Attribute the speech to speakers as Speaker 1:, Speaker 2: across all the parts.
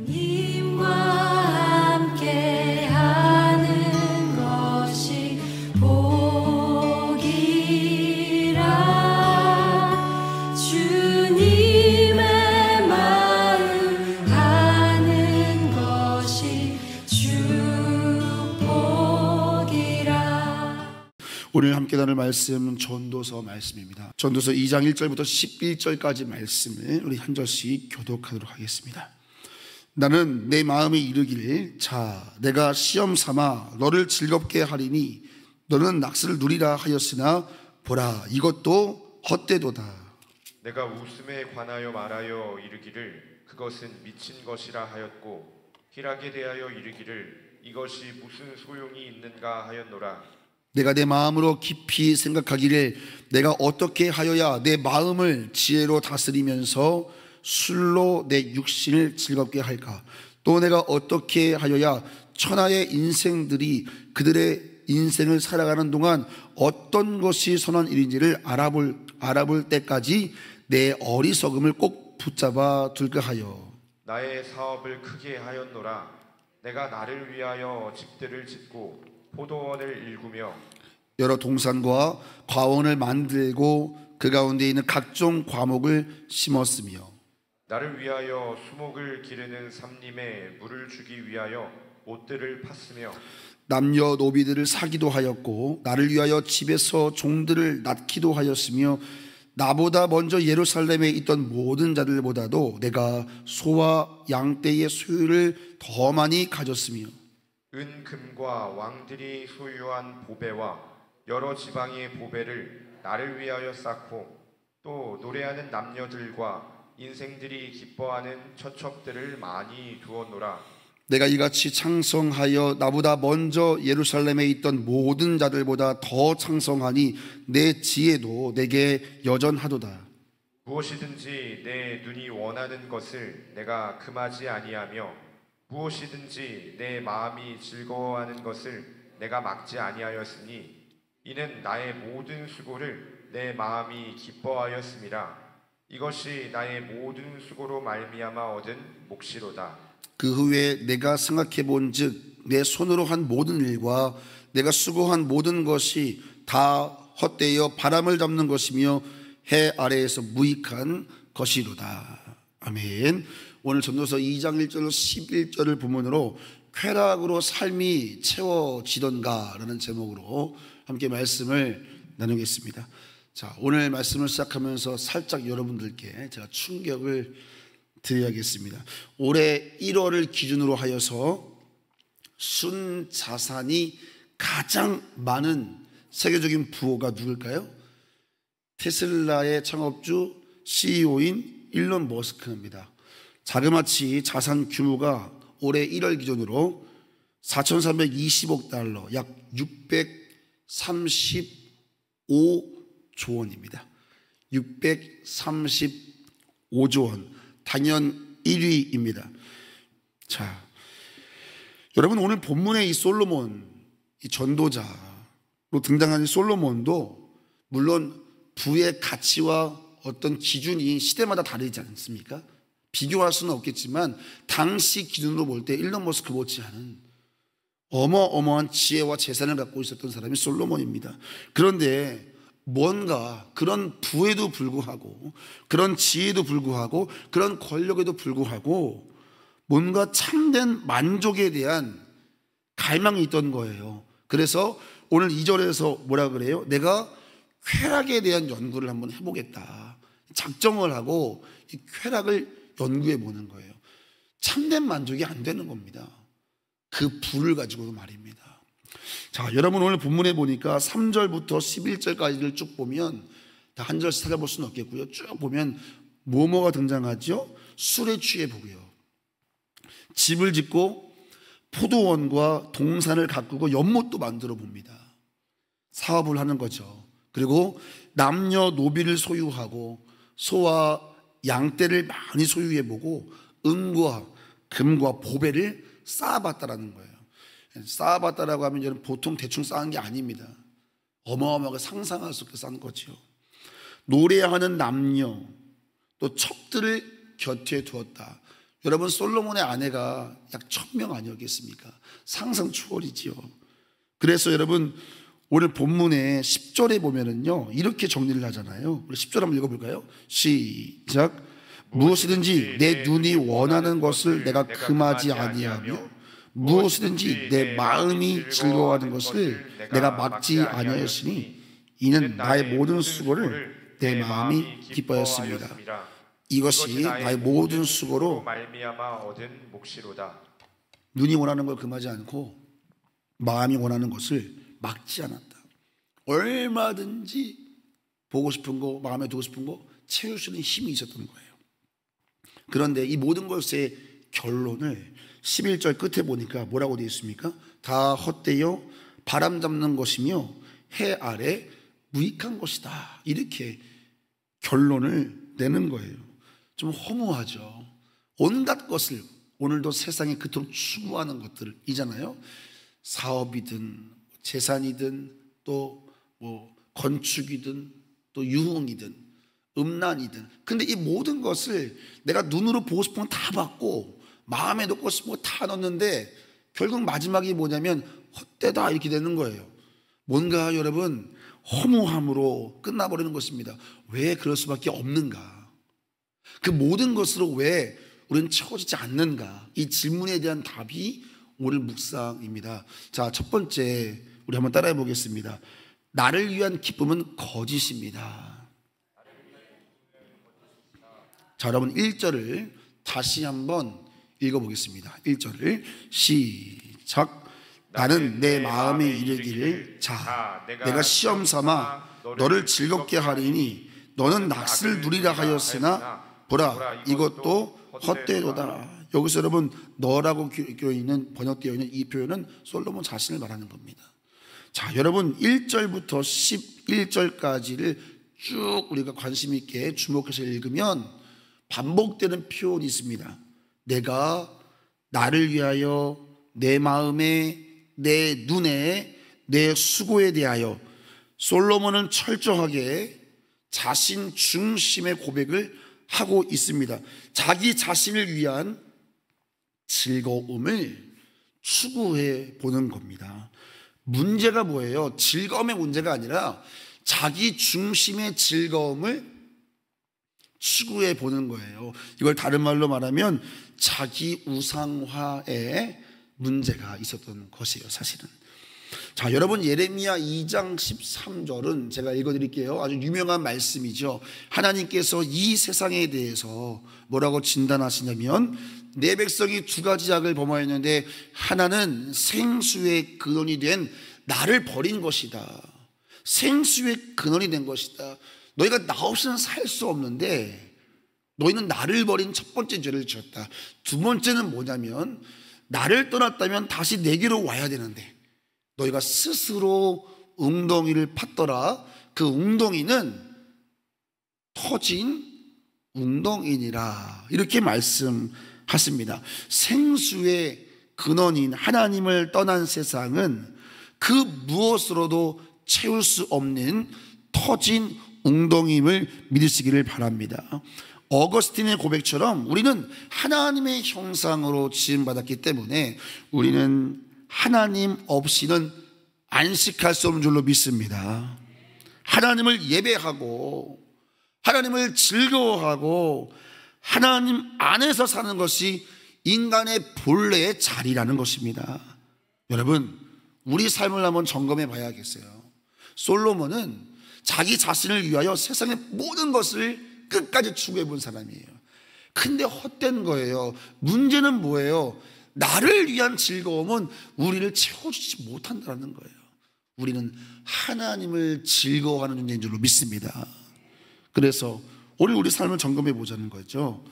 Speaker 1: 주님과 함께하는 것이 복이라. 주님의 마음 아는 것이 축복이라.
Speaker 2: 오늘 함께 나눌 말씀은 전도서 말씀입니다. 전도서 2장 1절부터 11절까지 말씀을 우리 한 절씩 교독하도록 하겠습니다. 나는 내 마음에 이르기를, 자, 내가 시험 삼아 너를 즐겁게 하리니 너는 낙수를 누리라 하였으나 보라, 이것도 헛되도다.
Speaker 3: 내가 웃음에 관하여 말하여 이르기를 그것은 미친 것이라 하였고, 희락에 대하여 이르기를 이것이 무슨 소용이 있는가 하였노라.
Speaker 2: 내가 내 마음으로 깊이 생각하기를, 내가 어떻게 하여야 내 마음을 지혜로 다스리면서 술로 내 육신을 즐겁게 할까? 또 내가 어떻게 하여야 천하의 인생들이 그들의 인생을 살아가는 동안 어떤 것이 선한 일인지를 알아볼 때까지 내 어리석음을 꼭 붙잡아 둘까 하여.
Speaker 3: 나의 사업을 크게 하였노라. 내가 나를 위하여 집들을 짓고 포도원을 일구며
Speaker 2: 여러 동산과 과원을 만들고 그 가운데 있는 각종 과목을 심었으며
Speaker 3: 나를 위하여 수목을 기르는 삼림에 물을 주기 위하여 옷들을 팠으며
Speaker 2: 남녀 노비들을 사기도 하였고 나를 위하여 집에서 종들을 낳기도 하였으며 나보다 먼저 예루살렘에 있던 모든 자들보다도 내가 소와 양떼의 소유를 더 많이 가졌으며
Speaker 3: 은 금과 왕들이 소유한 보배와 여러 지방의 보배를 나를 위하여 쌓고 또 노래하는 남녀들과 인생들이 기뻐하는 처첩들을 많이 두었노라.
Speaker 2: 내가 이같이 창성하여 나보다 먼저 예루살렘에 있던 모든 자들보다 더 창성하니 내 지혜도 내게 여전하도다.
Speaker 3: 무엇이든지 내 눈이 원하는 것을 내가 금하지 아니하며 무엇이든지 내 마음이 즐거워하는 것을 내가 막지 아니하였으니 이는 나의 모든 수고를 내 마음이 기뻐하였음이라. 이것이 나의 모든 수고로 말미암아 얻은 몫이로다.
Speaker 2: 그 후에 내가 생각해 본즉 내 손으로 한 모든 일과 내가 수고한 모든 것이 다 헛되어 바람을 잡는 것이며 해 아래에서 무익한 것이로다. 아멘. 오늘 전도서 2장 1절로 11절을 본문으로 쾌락으로 삶이 채워지던가 라는 제목으로 함께 말씀을 나누겠습니다. 자, 오늘 말씀을 시작하면서 살짝 여러분들께 제가 충격을 드려야겠습니다. 올해 1월을 기준으로 하여서 순자산이 가장 많은 세계적인 부호가 누굴까요? 테슬라의 창업주 CEO인 일론 머스크입니다. 자그마치 자산 규모가 올해 1월 기준으로 4,320억 달러, 약 635조 원입니다. 635조 원, 당연 1위입니다. 자, 여러분, 오늘 본문의 이 솔로몬, 이 전도자로 등장하는 솔로몬도 물론 부의 가치와 어떤 기준이 시대마다 다르지 않습니까? 비교할 수는 없겠지만 당시 기준으로 볼 때 일론 머스크 못지않은 어마어마한 지혜와 재산을 갖고 있었던 사람이 솔로몬입니다. 그런데 뭔가 그런 부에도 불구하고 그런 지혜도 불구하고 그런 권력에도 불구하고 뭔가 참된 만족에 대한 갈망이 있던 거예요. 그래서 오늘 2절에서 뭐라 그래요? 내가 쾌락에 대한 연구를 한번 해보겠다. 작정을 하고 이 쾌락을 연구해 보는 거예요. 참된 만족이 안 되는 겁니다. 그 부를 가지고도 말입니다. 자, 여러분, 오늘 본문에 보니까 3절부터 11절까지를 쭉 보면 다 한 절씩 찾아볼 수는 없겠고요. 쭉 보면 뭐뭐가 등장하죠? 술에 취해 보고요, 집을 짓고 포도원과 동산을 가꾸고 연못도 만들어 봅니다. 사업을 하는 거죠. 그리고 남녀 노비를 소유하고 소와 양떼를 많이 소유해보고 은과 금과 보배를 쌓아봤다라는 거예요. 쌓아봤다라고 하면 여러분 보통 대충 쌓은 게 아닙니다. 어마어마하게 상상할 수 없게 쌓은 거죠. 노래하는 남녀 또 첩들을 곁에 두었다. 여러분, 솔로몬의 아내가 약 1000명 아니었겠습니까? 상상 초월이지요. 그래서 여러분, 오늘 본문의 10절에 보면은요, 이렇게 정리를 하잖아요. 우리 10절 한번 읽어볼까요? 시작. 무엇이든지 내 눈이 원하는 것을 내가 금하지 아니하며 무엇이든지 내 마음이 즐거워하는 것을 내가 막지 아니하였으니 이는 나의 모든 수고를 내 마음이 기뻐하였습니다. 이것이 나의 모든 수고로
Speaker 3: 말미암아 얻은 몫이로다.
Speaker 2: 눈이 원하는 걸 금하지 않고 마음이 원하는 것을 막지 않았다. 얼마든지 보고 싶은 거, 마음에 두고 싶은 거 채울 수 있는 힘이 있었던 거예요. 그런데 이 모든 것의 결론을 11절 끝에 보니까 뭐라고 되어 있습니까? 다 헛되어 바람 잡는 것이며 해 아래 무익한 것이다. 이렇게 결론을 내는 거예요. 좀 허무하죠. 온갖 것을 오늘도 세상에 그토록 추구하는 것들이잖아요. 사업이든 재산이든 또 뭐 건축이든 또 유흥이든 음란이든, 근데 이 모든 것을 내가 눈으로 보고 싶은 건 다 받고 마음에 놓고 싶은 거 다 넣었는데 결국 마지막이 뭐냐면 헛되다 이렇게 되는 거예요. 뭔가 여러분 허무함으로 끝나버리는 것입니다. 왜 그럴 수밖에 없는가? 그 모든 것으로 왜 우리는 채워지지 않는가? 이 질문에 대한 답이 오늘 묵상입니다. 자, 첫 번째 우리 한번 따라해 보겠습니다. 나를 위한 기쁨은 거짓입니다. 자, 여러분 1절을 다시 한번 읽어보겠습니다. 1절을 시작. 나는 내 마음에 이르기를 자 내가 시험 삼아 너를 즐겁게 하리니 너는 낙을 누리라 하였으나 보라 이것도 헛되도다. 여기서 여러분 너라고 번역되어 있는 이 표현은 솔로몬 자신을 말하는 겁니다. 자, 여러분 1절부터 11절까지를 쭉 우리가 관심 있게 주목해서 읽으면 반복되는 표현이 있습니다. 내가 나를 위하여 내 마음에 내 눈에 내 수고에 대하여 솔로몬은 철저하게 자신 중심의 고백을 하고 있습니다. 자기 자신을 위한 즐거움을 추구해 보는 겁니다. 문제가 뭐예요? 즐거움의 문제가 아니라 자기 중심의 즐거움을 추구해 보는 거예요. 이걸 다른 말로 말하면 자기 우상화에 문제가 있었던 것이에요, 사실은. 자, 여러분 예레미야 2장 13절은 제가 읽어드릴게요. 아주 유명한 말씀이죠. 하나님께서 이 세상에 대해서 뭐라고 진단하시냐면 내 백성이 두 가지 악을 범하였는데 하나는 생수의 근원이 된 나를 버린 것이다. 생수의 근원이 된 것이다. 너희가 나 없이는 살 수 없는데 너희는 나를 버린 첫 번째 죄를 지었다. 두 번째는 뭐냐면 나를 떠났다면 다시 내게로 와야 되는데 너희가 스스로 웅덩이를 팠더라. 그 웅덩이는 터진 웅덩이니라. 이렇게 말씀하십니다. 생수의 근원인 하나님을 떠난 세상은 그 무엇으로도 채울 수 없는 터진 웅덩이임을 믿으시기를 바랍니다. 어거스틴의 고백처럼 우리는 하나님의 형상으로 지음받았기 때문에 우리는 하나님 없이는 안식할 수 없는 줄로 믿습니다. 하나님을 예배하고 하나님을 즐거워하고 하나님 안에서 사는 것이 인간의 본래의 자리라는 것입니다. 여러분 우리 삶을 한번 점검해 봐야겠어요. 솔로몬은 자기 자신을 위하여 세상의 모든 것을 끝까지 추구해 본 사람이에요. 근데 헛된 거예요. 문제는 뭐예요? 나를 위한 즐거움은 우리를 채워주지 못한다는 거예요. 우리는 하나님을 즐거워하는 존재인 줄로 믿습니다. 그래서 오늘 우리 삶을 점검해 보자는 거죠.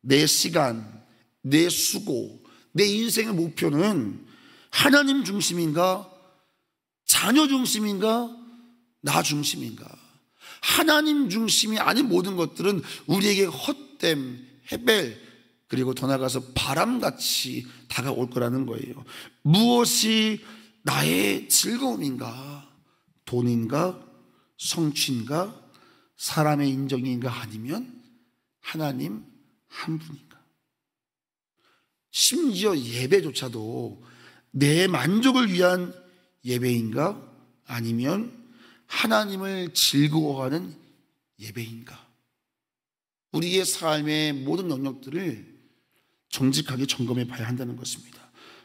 Speaker 2: 내 시간, 내 수고, 내 인생의 목표는 하나님 중심인가? 자녀 중심인가? 나 중심인가? 하나님 중심이 아닌 모든 것들은 우리에게 헛됨, 헤벨, 그리고 더 나아가서 바람같이 다가올 거라는 거예요. 무엇이 나의 즐거움인가? 돈인가? 성취인가? 사람의 인정인가? 아니면 하나님 한 분인가? 심지어 예배조차도 내 만족을 위한 예배인가? 아니면 하나님을 즐거워하는 예배인가? 우리의 삶의 모든 영역들을 정직하게 점검해 봐야 한다는 것입니다.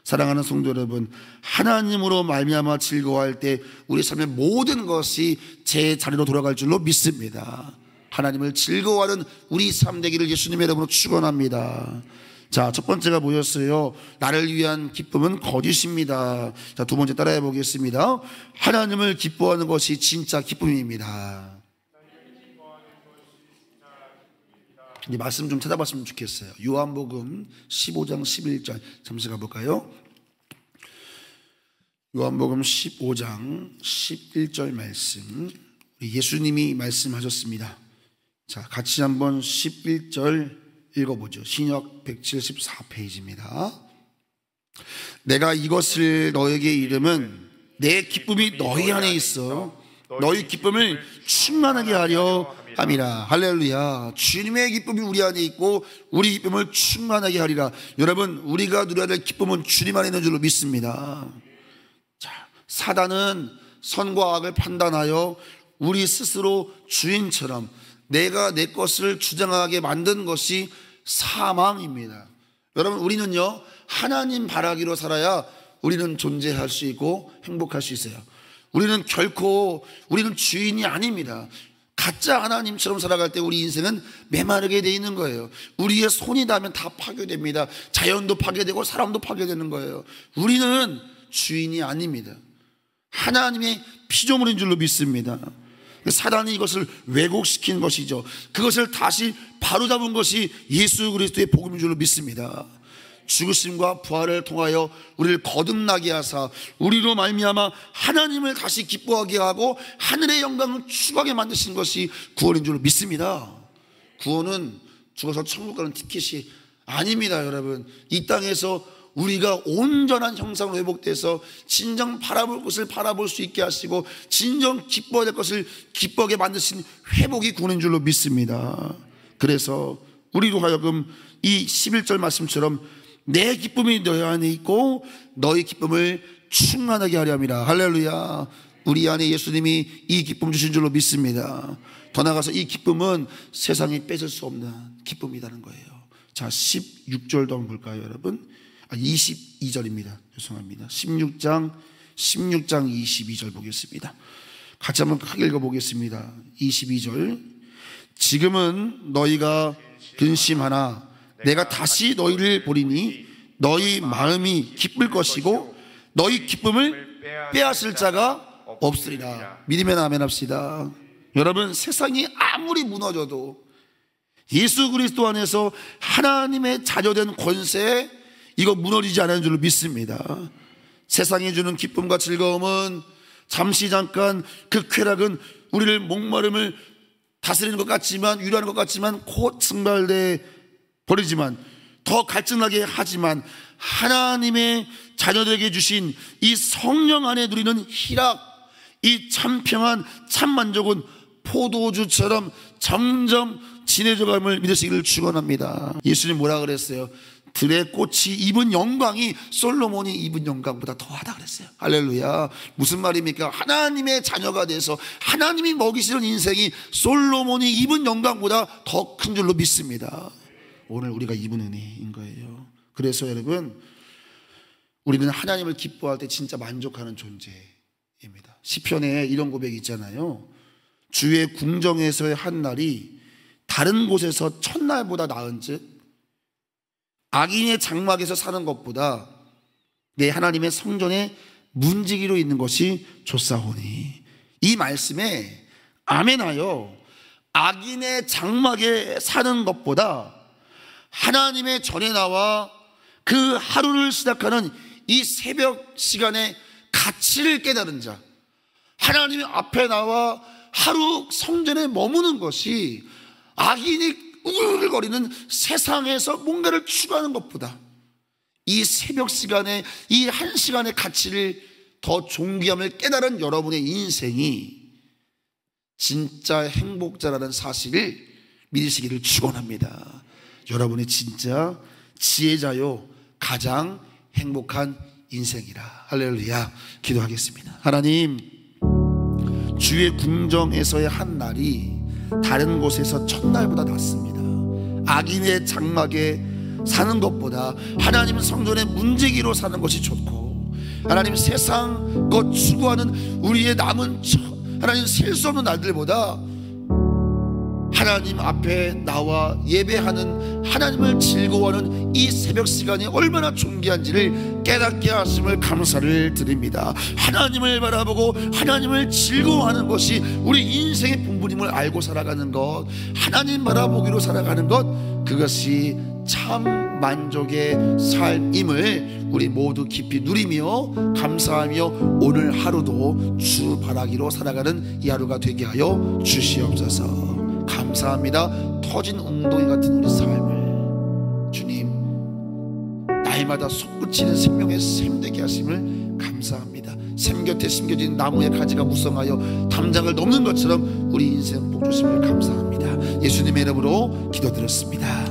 Speaker 2: 사랑하는 성도 여러분, 하나님으로 말미암아 즐거워할 때 우리 삶의 모든 것이 제 자리로 돌아갈 줄로 믿습니다. 하나님을 즐거워하는 우리 삶 되기를 예수님의 이름으로 축원합니다. 자, 첫 번째가 뭐였어요? 나를 위한 기쁨은 거짓입니다. 자, 두 번째 따라해 보겠습니다. 하나님을 기뻐하는 것이 진짜 기쁨입니다. 이 말씀 좀 찾아봤으면 좋겠어요. 요한복음 15장 11절 잠시 가볼까요? 요한복음 15장 11절 말씀, 예수님이 말씀하셨습니다. 자, 같이 한번 11절 읽어보죠. 신약 174페이지입니다. 내가 이것을 너에게 이르면 내 기쁨이 너희 안에 있어 너희 기쁨을 충만하게 하려 함이라. 할렐루야. 주님의 기쁨이 우리 안에 있고 우리 기쁨을 충만하게 하리라. 여러분, 우리가 누려야 될 기쁨은 주님 안에 있는 줄로 믿습니다. 자, 사단은 선과 악을 판단하여 우리 스스로 주인처럼 내가 내 것을 주장하게 만든 것이 사망입니다. 여러분, 우리는요 하나님 바라기로 살아야 우리는 존재할 수 있고 행복할 수 있어요. 우리는 주인이 아닙니다. 가짜 하나님처럼 살아갈 때 우리 인생은 메마르게 돼 있는 거예요. 우리의 손이 닿으면 다 파괴됩니다. 자연도 파괴되고 사람도 파괴되는 거예요. 우리는 주인이 아닙니다. 하나님의 피조물인 줄로 믿습니다. 사단이 이것을 왜곡시킨 것이죠. 그것을 다시 바로잡은 것이 예수 그리스도의 복음인 줄로 믿습니다. 죽으심과 부활을 통하여 우리를 거듭나게 하사 우리로 말미암아 하나님을 다시 기뻐하게 하고 하늘의 영광을 추구하게 만드신 것이 구원인 줄로 믿습니다. 구원은 죽어서 천국 가는 티켓이 아닙니다. 여러분, 이 땅에서 우리가 온전한 형상으로 회복돼서 진정 바라볼 것을 바라볼 수 있게 하시고 진정 기뻐야 될 것을 기뻐하게 만드신 회복이 구원인 줄로 믿습니다. 그래서 우리로 하여금 이 11절 말씀처럼 내 기쁨이 너희 안에 있고 너희 기쁨을 충만하게 하려 함이라. 할렐루야. 우리 안에 예수님이 이 기쁨 주신 줄로 믿습니다. 더 나아가서 이 기쁨은 세상에 뺏을 수 없는 기쁨이라는 거예요. 자, 16절도 한번 볼까요, 여러분? 22절입니다. 죄송합니다. 16장 22절 보겠습니다. 같이 한번 크게 읽어보겠습니다. 22절. 지금은 너희가 근심하나 내가 다시 너희를 보리니 너희 마음이 기쁠 것이고 너희 기쁨을 빼앗을 자가 없으리라. 믿으면 아멘 합시다. 여러분, 세상이 아무리 무너져도 예수 그리스도 안에서 하나님의 자녀된 권세에 이거 무너지지 않는 줄로 믿습니다. 세상이 주는 기쁨과 즐거움은 잠시 잠깐, 그 쾌락은 우리를 목마름을 다스리는 것 같지만, 위로하는 것 같지만 곧 증발돼 버리지만, 더 갈증나게 하지만 하나님의 자녀들에게 주신 이 성령 안에 누리는 희락, 이 참 평안, 참 만족은 포도주처럼 점점 진해져감을 믿으시기를 축원합니다. 예수님 뭐라 그랬어요? 들의 꽃이 입은 영광이 솔로몬이 입은 영광보다 더하다 그랬어요. 할렐루야. 무슨 말입니까? 하나님의 자녀가 돼서 하나님이 먹이시는 인생이 솔로몬이 입은 영광보다 더 큰 줄로 믿습니다. 오늘 우리가 입은 은혜인 거예요. 그래서 여러분, 우리는 하나님을 기뻐할 때 진짜 만족하는 존재입니다. 시편에 이런 고백이 있잖아요. 주의 궁정에서의 한 날이 다른 곳에서 첫날보다 나은즉 악인의 장막에서 사는 것보다 내 하나님의 성전에 문지기로 있는 것이 좋사오니. 이 말씀에 아멘하여 악인의 장막에 사는 것보다 하나님의 전에 나와 그 하루를 시작하는 이 새벽 시간에 가치를 깨달은 자, 하나님의 앞에 나와 하루 성전에 머무는 것이 악인이 우글우글거리는 세상에서 뭔가를 추구하는 것보다 이 새벽 시간에, 이 한 시간의 가치를 더 존귀함을 깨달은 여러분의 인생이 진짜 행복자라는 사실을 믿으시기를 축원합니다. 여러분이 진짜 지혜자요 가장 행복한 인생이라. 할렐루야. 기도하겠습니다. 하나님, 주의 궁정에서의 한 날이 다른 곳에서 첫날보다 낫습니다. 악인의 장막에 사는 것보다 하나님 성전의 문지기로 사는 것이 좋고, 하나님 세상 것 추구하는 우리의 남은 하나님 셀 수 없는 날들보다 하나님 앞에 나와 예배하는, 하나님을 즐거워하는 이 새벽 시간이 얼마나 존귀한지를 깨닫게 하심을 감사를 드립니다. 하나님을 바라보고 하나님을 즐거워하는 것이 우리 인생의 본분임을 알고 살아가는 것, 하나님 바라보기로 살아가는 것, 그것이 참 만족의 삶임을 우리 모두 깊이 누리며 감사하며 오늘 하루도 주 바라기로 살아가는 이 하루가 되게 하여 주시옵소서. 감사합니다. 터진 웅덩이 같은 우리 삶을 주님 날마다 솟구치는 생명의 샘 되게 하심을 감사합니다. 샘 곁에 심겨진 나무의 가지가 무성하여 담장을 넘는 것처럼 우리 인생 복 주심을 감사합니다. 예수님의 이름으로 기도드렸습니다.